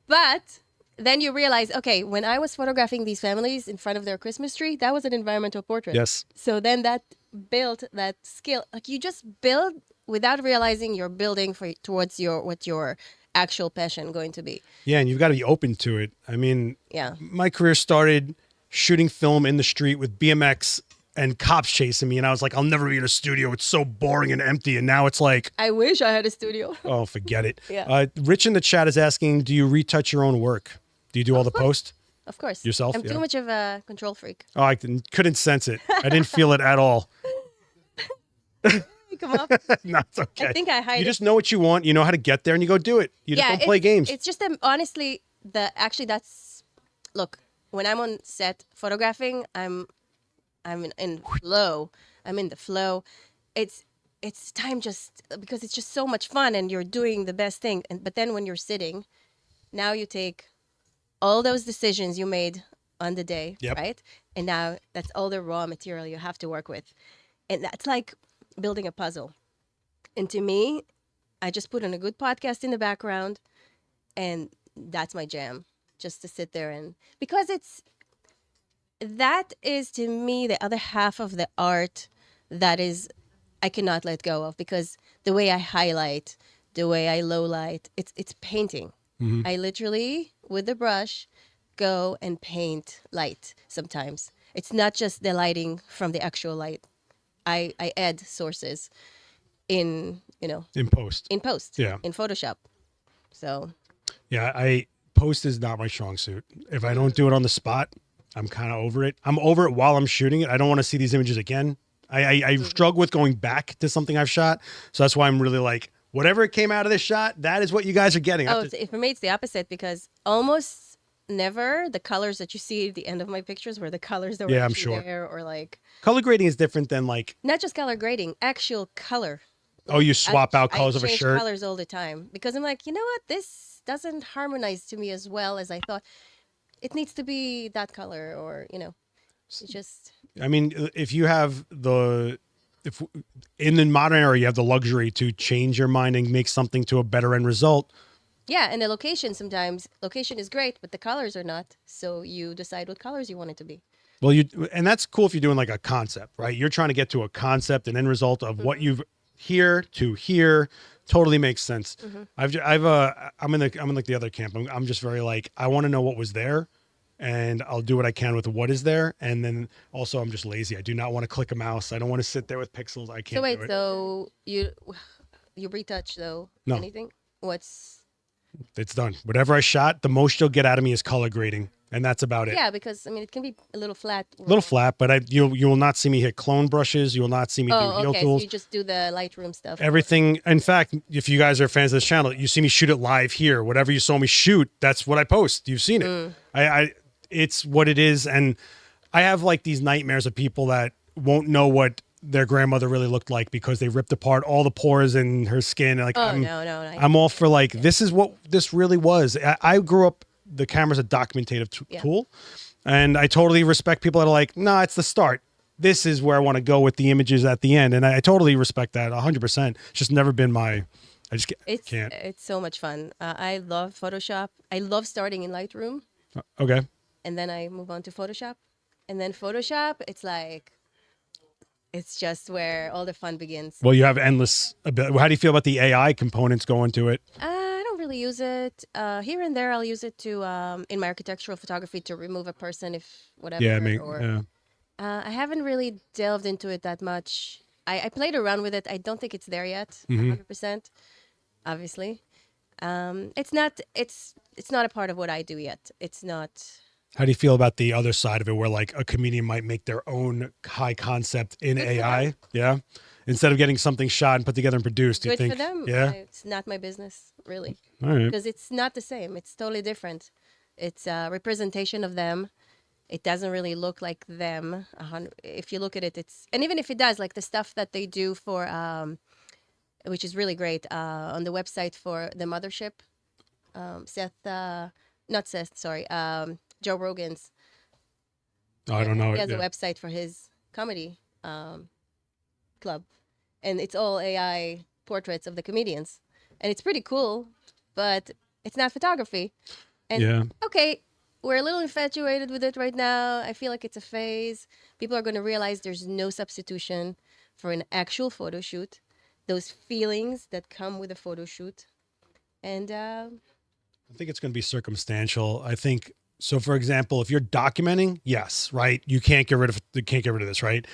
Speaker 2: But then you realize, okay, when I was photographing these families in front of their Christmas tree, that was an environmental portrait.
Speaker 1: Yes.
Speaker 2: So then that built that skill. Like, you just build without realizing you're building towards what your actual passion going to be.
Speaker 1: Yeah, and you've got to be open to it. I mean,
Speaker 2: Yeah.
Speaker 1: my career started shooting film in the street with BMX and cops chasing me, and I was like, I'll never be in a studio. It's so boring and empty. And now it's like,
Speaker 2: I wish I had a studio.
Speaker 1: oh, forget it.
Speaker 2: Yeah.
Speaker 1: Rich in the chat is asking, do you retouch your own work? Do you do all the post?
Speaker 2: Of course.
Speaker 1: Yourself?
Speaker 2: I'm
Speaker 1: Yeah.
Speaker 2: too much of a control freak.
Speaker 1: Oh, I couldn't sense it. I didn't feel it at all.
Speaker 2: Come up.
Speaker 1: No, it's okay.
Speaker 2: I think I hide
Speaker 1: You
Speaker 2: it.
Speaker 1: just know what you want. You know how to get there, and you go do it. You just don't play games.
Speaker 2: It's just honestly, look, when I'm on set photographing, I'm in flow. I'm in the flow. It's time just because it's just so much fun and you're doing the best thing. But then when you're sitting, now you take all those decisions you made on the day,
Speaker 1: Yep.
Speaker 2: right? And now that's all the raw material you have to work with. And that's like building a puzzle. And to me, I just put on a good podcast in the background, and that's my jam, just to sit there and, because that is to me the other half of the art that is, I cannot let go of, because the way I highlight, the way I low light, it's painting.
Speaker 1: Mm-hmm.
Speaker 2: I literally, with the brush, go and paint light sometimes. It's not just the lighting from the actual light. I add sources in
Speaker 1: post.
Speaker 2: in post,
Speaker 1: Yeah.
Speaker 2: in Photoshop. So
Speaker 1: Yeah, post is not my strong suit. If I don't do it on the spot, I'm kind of over it. I'm over it while I'm shooting it. I don't want to see these images again. I struggle with going back to something I've shot. So that's why I'm really like, whatever came out of this shot, that is what you guys are getting.
Speaker 2: for me, it's the opposite, because almost never the colors that you see at the end of my pictures were the colors that were
Speaker 1: I'm
Speaker 2: actually
Speaker 1: sure.
Speaker 2: there, or like
Speaker 1: Color grading is different than like,
Speaker 2: not just color grading, actual color.
Speaker 1: oh, you swap out colors
Speaker 2: I
Speaker 1: of a
Speaker 2: change
Speaker 1: shirt.
Speaker 2: colors all the time, because I'm like, you know what, this doesn't harmonize to me as well as I thought. It needs to be that color, or it's just.
Speaker 1: I mean, if you have if in the modern era, you have the luxury to change your mind and make something to a better end result.
Speaker 2: Yeah, and the location, sometimes location is great, but the colors are not. So you decide what colors you want it to be.
Speaker 1: Well, and that's cool if you're doing like a concept, right? You're trying to get to a concept, an end result of what you've here to here. Totally makes sense. Mm-hmm. I'm in like the other camp. I'm just very like, I want to know what was there, and I'll do what I can with what is there. And then also, I'm just lazy. I do not want to click a mouse. I don't want to sit there with pixels. I can't.
Speaker 2: So wait,
Speaker 1: do it.
Speaker 2: so you retouch though?
Speaker 1: No.
Speaker 2: Anything?
Speaker 1: It's done. Whatever I shot, the most you'll get out of me is color grading, and that's about it.
Speaker 2: Yeah, because I mean, it can be a little flat.
Speaker 1: A little flat, but you will not see me hit clone brushes. You will not see me do heel
Speaker 2: okay.
Speaker 1: tools.
Speaker 2: So you just do the Lightroom stuff.
Speaker 1: Everything. In fact, if you guys are fans of this channel, you see me shoot it live here. Whatever you saw me shoot, that's what I post. You've seen it. It's what it is, and I have like these nightmares of people that won't know what their grandmother really looked like because they ripped apart all the pores in her skin. Like,
Speaker 2: no.
Speaker 1: I'm all for like, this is what this really was. I grew up, the camera's a documentative tool, and I totally respect people that are like, nah, it's the start. This is where I want to go with the images at the end. And I totally respect that 100%. It's just never been my I just can't.
Speaker 2: It's so much fun. I love Photoshop. I love starting in Lightroom,
Speaker 1: Okay.
Speaker 2: and then I move on to Photoshop, and then Photoshop. It's just where all the fun begins.
Speaker 1: Well, you have endless ability. How do you feel about the AI components going to it?
Speaker 2: I don't really use it. Here and there, I'll use it to in my architectural photography to remove a person if whatever.
Speaker 1: Yeah,
Speaker 2: I haven't really delved into it that much. I played around with it. I don't think it's there yet,
Speaker 1: Mm-hmm.
Speaker 2: 100%. Obviously, it's not. It's not a part of what I do yet. It's not.
Speaker 1: How do you feel about the other side of it, where like a comedian might make their own high concept in AI? Yeah, instead of getting something shot and put together and produced. Do you
Speaker 2: Good
Speaker 1: think?
Speaker 2: for them.
Speaker 1: Yeah.
Speaker 2: It's not my business, really,
Speaker 1: All right.
Speaker 2: because it's not the same. It's totally different. It's a representation of them. It doesn't really look like them. If you look at it, and even if it does, like the stuff that they do for, which is really great, on the website for the mothership, not Seth, sorry, Joe Rogan's.
Speaker 1: Oh, I don't know.
Speaker 2: He has a
Speaker 1: Yeah.
Speaker 2: website for his comedy club, and it's all AI portraits of the comedians, and it's pretty cool, but it's not photography. And
Speaker 1: Yeah.
Speaker 2: okay, we're a little infatuated with it right now. I feel like it's a phase. People are going to realize there's no substitution for an actual photo shoot. Those feelings that come with a photo shoot, and
Speaker 1: I think it's going to be circumstantial. I think so. For example, if you're documenting, yes, right, you can't get rid of this, right?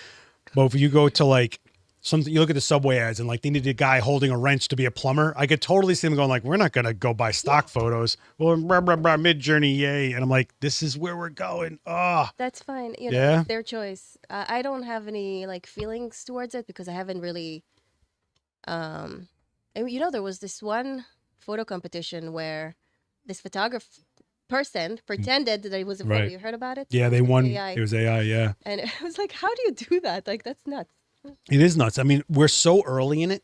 Speaker 1: But if you go to like something, you look at the Subway ads and like they need a guy holding a wrench to be a plumber. I could totally see them going like, we're not going to go buy stock photos. Well, mid journey, yay! And I'm like, this is where we're going. Oh,
Speaker 2: that's fine. You know,
Speaker 1: Yeah.
Speaker 2: it's their choice. I don't have any like feelings towards it because I haven't really. And there was this one photo competition where this person pretended that it was a photo.
Speaker 1: Right.
Speaker 2: You heard about it?
Speaker 1: yeah, they
Speaker 2: It was
Speaker 1: won.
Speaker 2: AI.
Speaker 1: It was AI. Yeah.
Speaker 2: And I was like, how do you do that? Like, that's nuts.
Speaker 1: It is nuts. I mean, we're so early in it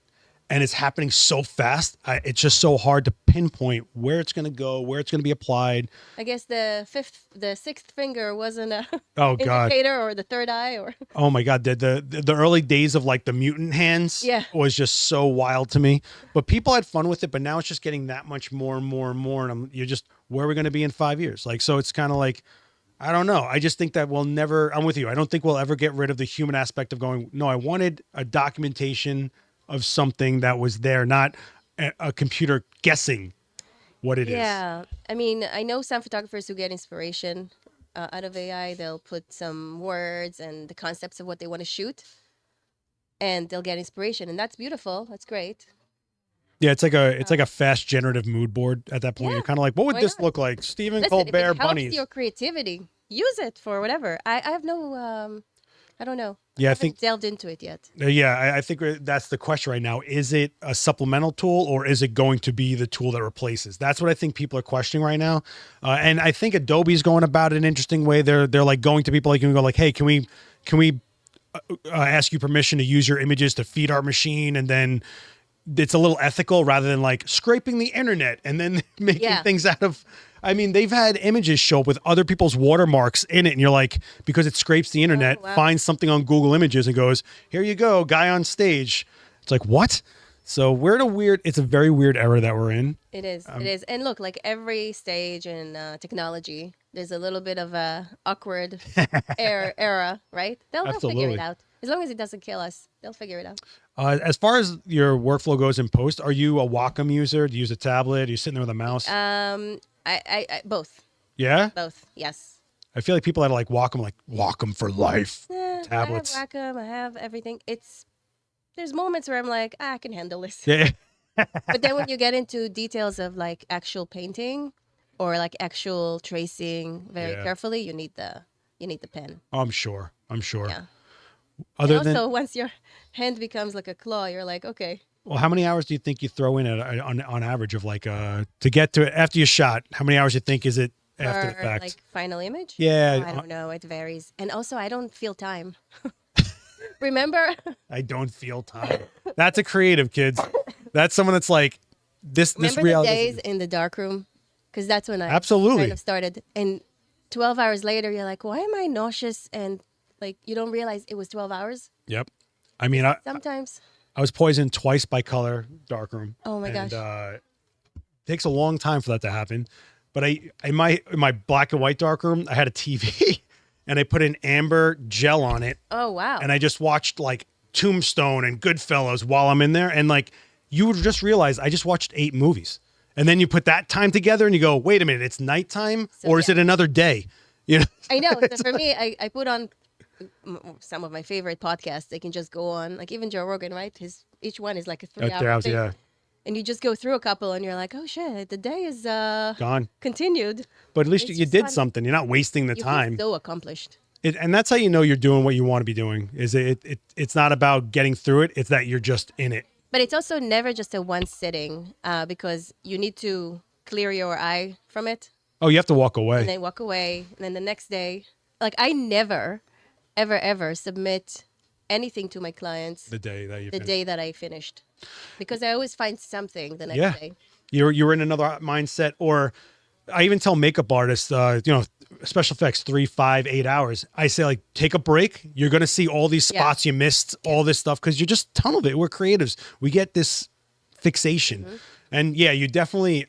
Speaker 1: and it's happening so fast. It's just so hard to pinpoint where it's going to go, where it's going to be applied.
Speaker 2: I guess the sixth finger wasn't a
Speaker 1: Oh, God.
Speaker 2: indicator, or the third eye, or
Speaker 1: Oh, my God. The early days of like the mutant hands
Speaker 2: Yeah.
Speaker 1: was just so wild to me. But people had fun with it. But now it's just getting that much more and more and more. And you're just, where are we going to be in 5 years? Like, so it's kind of like, I don't know. I just think that I'm with you. I don't think we'll ever get rid of the human aspect of going, no, I wanted a documentation of something that was there, not a computer guessing what it is.
Speaker 2: Yeah. I mean, I know some photographers who get inspiration out of AI. They'll put some words and the concepts of what they want to shoot, and they'll get inspiration, and that's beautiful. That's great.
Speaker 1: Yeah, it's like a fast generative mood board at that point.
Speaker 2: Yeah,
Speaker 1: You're kind of like, what would
Speaker 2: why
Speaker 1: this
Speaker 2: not?
Speaker 1: look like? Stephen
Speaker 2: Listen,
Speaker 1: Colbert
Speaker 2: if it helps
Speaker 1: bunnies.
Speaker 2: your creativity, use it for whatever. I have no, I don't know.
Speaker 1: Yeah, I
Speaker 2: haven't
Speaker 1: think
Speaker 2: delved into it yet.
Speaker 1: I think that's the question right now. Is it a supplemental tool or is it going to be the tool that replaces? That's what I think people are questioning right now. And I think Adobe's going about it in an interesting way. They're like going to people like you and go like, hey, can we ask you permission to use your images to feed our machine? And then it's a little ethical rather than like scraping the internet and then making
Speaker 2: Yeah.
Speaker 1: things out of. I mean, they've had images show up with other people's watermarks in it, and you're like, because it scrapes the internet,
Speaker 2: wow.
Speaker 1: finds something on Google Images and goes, here you go, guy on stage. It's like, what? So it's a very weird era that we're in.
Speaker 2: It is. It is. And look, like every stage in technology, there's a little bit of a awkward era, right? They'll figure
Speaker 1: Absolutely.
Speaker 2: it out. As long as it doesn't kill us, they'll figure it out.
Speaker 1: As far as your workflow goes in post, are you a Wacom user? Do you use a tablet? Are you sitting there with a mouse?
Speaker 2: I both.
Speaker 1: Yeah?
Speaker 2: Both, yes.
Speaker 1: I feel like people that are like Wacom for life. Tablets.
Speaker 2: I have Wacom, I have everything. There's moments where I'm like, I can handle this.
Speaker 1: Yeah.
Speaker 2: But then when you get into details of like actual painting or like actual tracing very
Speaker 1: Yeah.
Speaker 2: carefully, you need the pen.
Speaker 1: I'm sure.
Speaker 2: Yeah.
Speaker 1: Other
Speaker 2: And also,
Speaker 1: than,
Speaker 2: once your hand becomes like a claw, you're like, okay.
Speaker 1: well, how many hours do you think you throw in on average of like, to get to it after you shot? How many hours do you think is it after the
Speaker 2: For,
Speaker 1: fact?
Speaker 2: like final image?
Speaker 1: Yeah.
Speaker 2: I don't know. It varies. And also, I don't feel time. Remember?
Speaker 1: I don't feel time. That's a creative, kids. That's someone that's like, this
Speaker 2: Remember the
Speaker 1: reality.
Speaker 2: days in the dark room? Because that's when I
Speaker 1: Absolutely.
Speaker 2: kind of started. And 12 hours later, you're like, why am I nauseous? And like, you don't realize it was 12 hours
Speaker 1: Yep. I mean,
Speaker 2: sometimes.
Speaker 1: I was poisoned twice by color darkroom.
Speaker 2: Oh my gosh.
Speaker 1: It takes a long time for that to happen. But in my black and white darkroom, I had a TV and I put an amber gel on it.
Speaker 2: Oh, wow.
Speaker 1: And I just watched like Tombstone and Goodfellas while I'm in there. And like, you would just realize I just watched 8 movies. And then you put that time together and you go, wait a minute, it's nighttime or is it another day? You know?
Speaker 2: I know. So for me, I put on some of my favorite podcasts. They can just go on, like even Joe Rogan, right? Each one is like a 3-hour thing.
Speaker 1: Yeah.
Speaker 2: And you just go through a couple and you're like, oh shit, the day is
Speaker 1: gone.
Speaker 2: Continued.
Speaker 1: But at least
Speaker 2: It's
Speaker 1: you
Speaker 2: just
Speaker 1: did
Speaker 2: fun.
Speaker 1: something. You're not wasting the
Speaker 2: You
Speaker 1: time.
Speaker 2: feel so accomplished.
Speaker 1: And that's how you know you're doing what you want to be doing. Is it's not about getting through it. It's that you're just in it.
Speaker 2: But it's also never just a one sitting because you need to clear your eye from it
Speaker 1: Oh, you have to walk away.
Speaker 2: and then walk away. And then the next day, like I never, ever submit anything to my clients
Speaker 1: The day that you
Speaker 2: the
Speaker 1: finish.
Speaker 2: day that I finished because I always find something the next
Speaker 1: Yeah.
Speaker 2: day.
Speaker 1: You're in another mindset. Or I even tell makeup artists, special effects, 3, 5, 8 hours. I say like, take a break. You're going to see all these spots you missed, all this stuff. Cause you're just tunnel it. We're creatives. We get this fixation. And yeah, you definitely,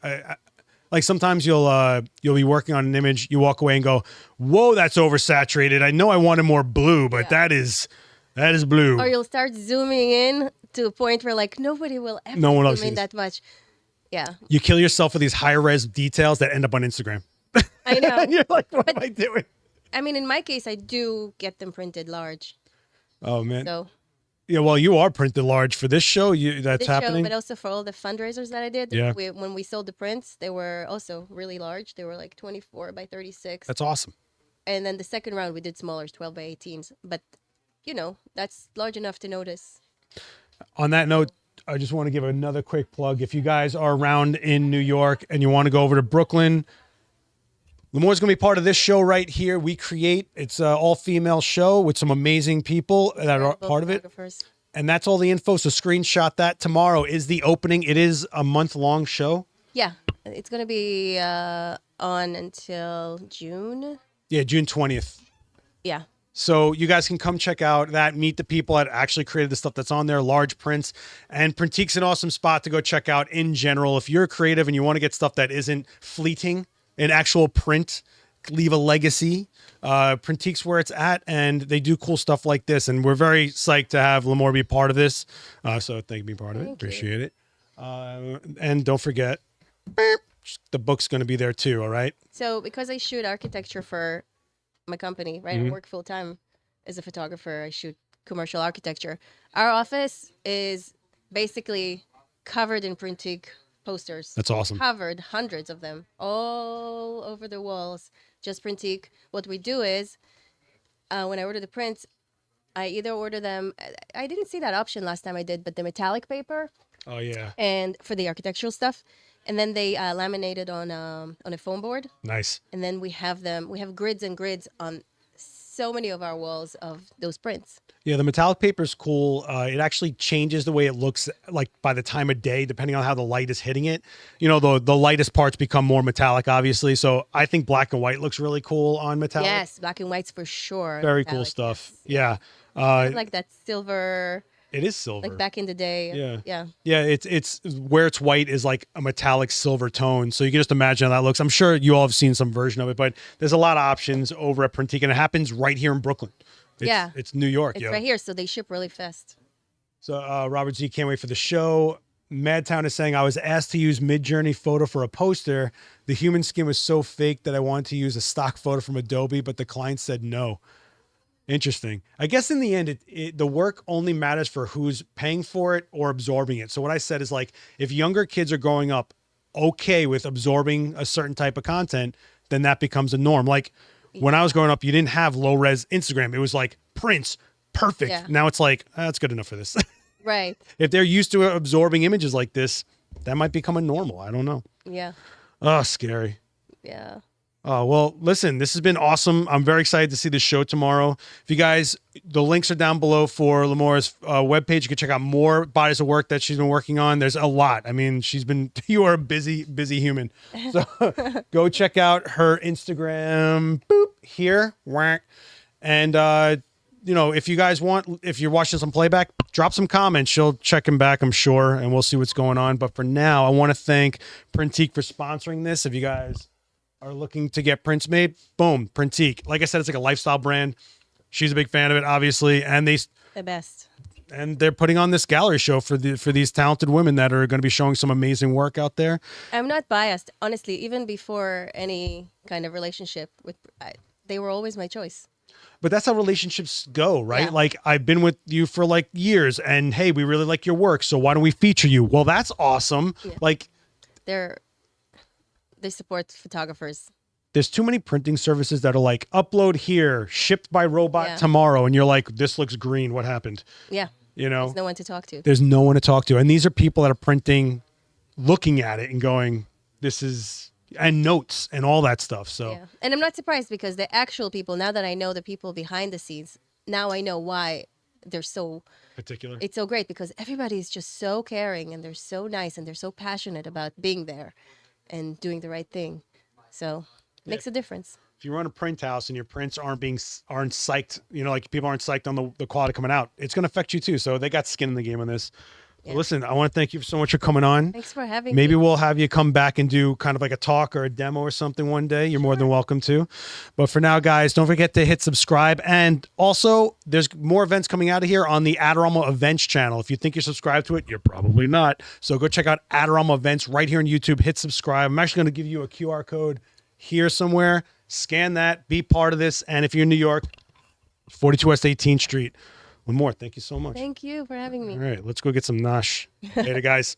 Speaker 1: like sometimes you'll be working on an image. You walk away and go, whoa, that's oversaturated. I know I wanted more blue, but that is blue.
Speaker 2: Or you'll start zooming in to a point where like nobody will ever
Speaker 1: No one else
Speaker 2: zoom in
Speaker 1: sees.
Speaker 2: that much. Yeah,
Speaker 1: You kill yourself with these high res details that end up on Instagram.
Speaker 2: I know.
Speaker 1: And you're like, what am I doing?
Speaker 2: I mean, in my case, I do get them printed large.
Speaker 1: Oh man.
Speaker 2: So
Speaker 1: Yeah, well, you are printed large for this show. That's
Speaker 2: this
Speaker 1: happening.
Speaker 2: show, but also for all the fundraisers that I did.
Speaker 1: Yeah.
Speaker 2: When we sold the prints, they were also really large. They were like 24 by 36.
Speaker 1: That's awesome.
Speaker 2: And then the second round, we did smaller, 12 by 18s. But, that's large enough to notice.
Speaker 1: On that note, I just want to give another quick plug. If you guys are around in New York and you want to go over to Brooklyn, Limor's going to be part of this show right here. We create, it's an all-female show with some amazing people that are part of it.
Speaker 2: Photographers.
Speaker 1: And that's all the info. So screenshot that. Tomorrow is the opening. It is a month-long show.
Speaker 2: Yeah. It's going to be on until June.
Speaker 1: Yeah, June 20th.
Speaker 2: Yeah.
Speaker 1: So you guys can come check out that, meet the people that actually created the stuff that's on there, large prints. And Printique's an awesome spot to go check out in general. If you're creative and you want to get stuff that isn't fleeting, an actual print, leave a legacy, Printique's where it's at, and they do cool stuff like this. And we're very psyched to have Limor be part of this. So thank you for being part of it.
Speaker 2: Thank you.
Speaker 1: Appreciate it. And don't forget, the book's going to be there too, all right?
Speaker 2: So because I shoot architecture for my company, right? I work full time as a photographer. I shoot commercial architecture. Our office is basically covered in Printique posters.
Speaker 1: That's awesome.
Speaker 2: Covered, hundreds of them, all over the walls. Just Printique. What we do is, when I order the prints, I either order them. I didn't see that option last time I did, but the metallic paper
Speaker 1: Oh, yeah.
Speaker 2: and for the architectural stuff, and then they laminate it on a foam board.
Speaker 1: Nice.
Speaker 2: And then we have them. We have grids and grids on so many of our walls of those prints.
Speaker 1: Yeah, the metallic paper is cool. It actually changes the way it looks, like by the time of day, depending on how the light is hitting it. The lightest parts become more metallic, obviously. So I think black and white looks really cool on metallic.
Speaker 2: Yes, black and whites for sure.
Speaker 1: Very cool
Speaker 2: Metallic,
Speaker 1: stuff.
Speaker 2: yes.
Speaker 1: Yeah.
Speaker 2: Like that silver,
Speaker 1: It is silver.
Speaker 2: like back in the day.
Speaker 1: Yeah.
Speaker 2: Yeah.
Speaker 1: Yeah, it's where it's white is like a metallic silver tone. So you can just imagine how that looks. I'm sure you all have seen some version of it, but there's a lot of options over at Printique, and it happens right here in Brooklyn. It's New York.
Speaker 2: It's
Speaker 1: yo.
Speaker 2: right here, so they ship really fast.
Speaker 1: So Robert Z can't wait for the show. Madtown is saying, I was asked to use Mid-Journey photo for a poster. The human skin was so fake that I wanted to use a stock photo from Adobe, but the client said no. Interesting. I guess in the end, the work only matters for who's paying for it or absorbing it. So what I said is like, if younger kids are growing up okay with absorbing a certain type of content, then that becomes a norm. Like when I was growing up, you didn't have low res Instagram. It was like prints, perfect.
Speaker 2: Yeah.
Speaker 1: Now it's like, that's good enough for this.
Speaker 2: Right.
Speaker 1: If they're used to absorbing images like this, that might become a normal. I don't know.
Speaker 2: Yeah.
Speaker 1: Oh, scary.
Speaker 2: Yeah.
Speaker 1: Oh, well, listen, this has been awesome. I'm very excited to see the show tomorrow. If you guys, the links are down below for Limor's webpage. You can check out more bodies of work that she's been working on. There's a lot. I mean, you are a busy, busy human. So go check out her Instagram, boop, here, whack. And you know, if you guys want, if you're watching some playback, drop some comments. She'll check him back, I'm sure, and we'll see what's going on. But for now, I want to thank Printique for sponsoring this. If you guys are looking to get prints made, boom, Printique. Like I said, it's like a lifestyle brand. She's a big fan of it, obviously, and
Speaker 2: the best.
Speaker 1: And they're putting on this gallery show for these talented women that are going to be showing some amazing work out there.
Speaker 2: I'm not biased, honestly. Even before any kind of relationship with, they were always my choice.
Speaker 1: But that's how relationships go, right?
Speaker 2: Yeah.
Speaker 1: Like, I've been with you for like years, and hey, we really like your work, so why don't we feature you? Well, that's awesome.
Speaker 2: Yeah.
Speaker 1: Like,
Speaker 2: they support photographers.
Speaker 1: there's too many printing services that are like, upload here, shipped by robot tomorrow, and you're like, this looks green. What happened?
Speaker 2: Yeah.
Speaker 1: You know,
Speaker 2: There's no one to talk to.
Speaker 1: There's no one to talk to, and these are people that are printing, looking at it and going, this is, and notes and all that stuff. So,
Speaker 2: yeah. And I'm not surprised because the actual people, now that I know the people behind the scenes, now I know why they're so
Speaker 1: particular.
Speaker 2: It's so great because everybody is just so caring and they're so nice and they're so passionate about being there and doing the right thing. So it makes a difference.
Speaker 1: If you run a print house and your prints aren't psyched, you know, like people aren't psyched on the quality coming out, it's going to affect you too. So they got skin in the game on this.
Speaker 2: Yeah.
Speaker 1: Well, listen, I want to thank you so much for coming on.
Speaker 2: Thanks for having
Speaker 1: Maybe
Speaker 2: me.
Speaker 1: we'll have you come back and do kind of like a talk or a demo or something one day. You're more than welcome to. But for now, guys, don't forget to hit subscribe. And also, there's more events coming out of here on the Adorama Events channel. If you think you're subscribed to it, you're probably not. So go check out Adorama Events right here on YouTube. Hit subscribe. I'm actually going to give you a QR code here somewhere. Scan that. Be part of this. And if you're in New York, 42 West 18th Street. One more. Thank you so much.
Speaker 2: Thank you for having me.
Speaker 1: All right, let's go get some nosh. Later, guys.